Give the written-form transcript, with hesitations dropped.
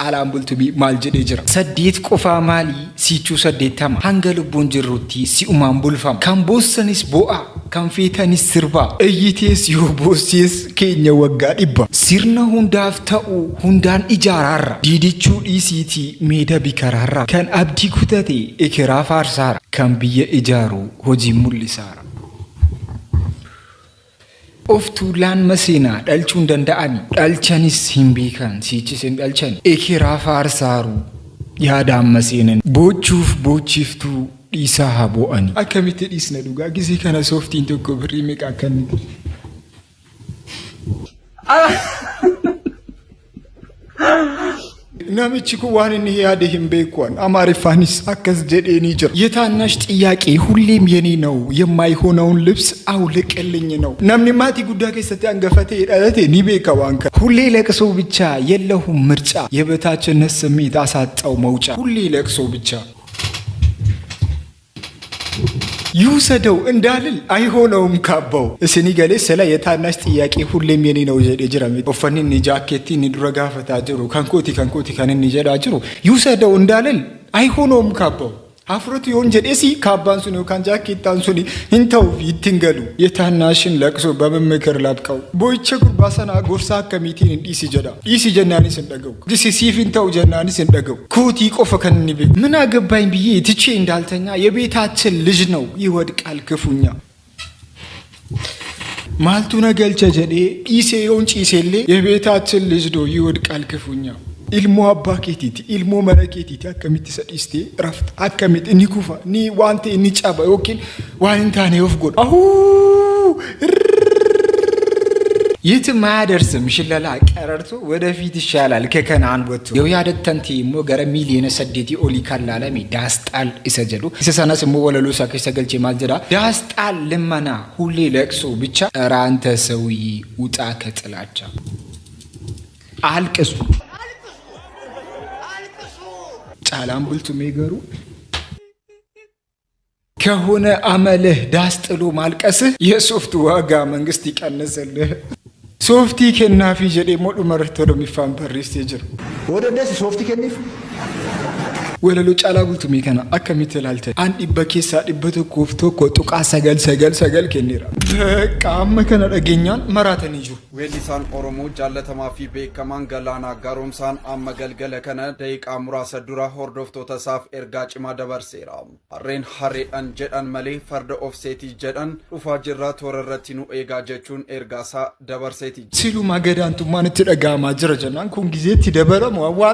caalaan bultumii maal jedhee jira saddeet qofaa maalii sichuu saddeettama hanga lubbuun jirrutti si umaan bulfama kan boossanis bo'a kan feetanis sirba eeyyitees yoo boossees keenya waggaa dhibba sirna hundaaf ta'u hundaan ijaaraarra diidichuu dhiisiitii meeda bikaraarra kan abdii kutate ekeraa faarsaara kan biyya ijaaru hojii mul'isaara of tuulaan maseenaa dhalchuun danda'ani dhalchanis hin beekan sichis hin dhalchan ekeraa faarsaaru yaadaan maseenan boochuuf boochiftuu dhiisaa haa bo'ani akkamitti dhiisna dhugaa gisee kana sooftiin tokko birrii meeqa akkamitti namichi kun waan inni yaade hin beekuan amaariffaanis akkas jedheeni jira የታናሽ ጥያቄ ሁሌም የኔ ነው የማይሆነውን ልብስ አውልቅልኝ ነው namni maatii guddaa keessatti angafate dhalate ni beeka waan kana ሁሌ ለቅሶ ብቻ የለሁም ምርጫ የበታችነት ስሜት አሳጣው መውጫ ሁሌ ለቅሶ ብቻ ይውሰደው እንዳልል አይሆነውም ካባው እስኒ ገሌ ስለ የታናሽ ጥያቄ ሁሌም የኔ ነው ጀራሚ ኦፈኒን ጃኬቲን ድረጋፈታ ጅሩ ካንኮቲ ካንን ጀዳጅሩ ይውሰደው እንዳልል አይሆነውም ካባው አፍሮት ይሆን ጀዴሲ ካባንሱ ነው ካን ጃኬታን ሱኒ እንተው ይትንገሉ የታናሽን ለቅሶ በመመከር ላብቀው ቦይቸ ጉርባሰና ጎርሳ ከሚቲን እንዲሲ ጀናኒ ሰንደገው ዲሲ ሲፊንተው ጀናኒ ሰንደገው ኮቲ ቆፈ ከንኒ ምን አገባኝ ብዬ ትቼ እንዳልተኛ የቤታችን ልጅ ነው ይወድቃል ክፉኛ ማልቱ ነገልቸ ጀዴ ኢሴዮን ጪሴሌ የቤታችን ልጅ ነው ይወድቃል ክፉኛ ilmo abbaa keetiiti ilmo mana keetiiti akkamitti sadhiiste raft akkamitti inni kufa ni wante inni caba yookiin waan hin taane of godhu ahuu የትም አያደርስም ሽለላ ቀረርቶ ወደፊት ይሻላል ከከናን ወጥቶ የው ያደተንቲ ሞ ገረ ሚሊዮን ሰደቲ ኦሊ ካላላሚ ዳስጣል ይሰጀሉ ይሰሰናስ ሞ ወለሉ ሳከሽ ተገልጬ ማልጀዳ ዳስጣል ለማና ሁሌ ለቅሶ ብቻ ራንተ ሰውይ ውጣ ከጥላቻ አልቅሱ ጫላም bultumee ገሩ ከሆነ አመልህ ዳስጥሉ ማልቀስህ የሶፍት ዋጋ መንግስት ይቀነሰልህ ሶፍቲ ከናፊ ጀዴ ሞዱ መርቶ ደሚፋም ፐሪስ ይጅር ወደ ደስ ሶፍቲ ከኒፍ ወለሉ ጫላ bultumee kana akkamitti ilaalte an dibba keessa dibbatu koofto ko tuqa sagal kennira qaama kana dhageenyaan maratanii jiru weellisaan oromoo jaalatamaa fi beekamaan galaana gaaromsaan amma galgala kana daqiiqaa muraasa dura hordoftoota isaaf ergaa cimaa dabarseera harreen harreedhaan jedhan malee farda ofseetii jedhan dhufaa jirraa toorarratti nu eegaa jechuun ergaasaa dabarseeti silu magadaantummaan itti dhagaamaa jira jennaan kun gizeetti dabaramu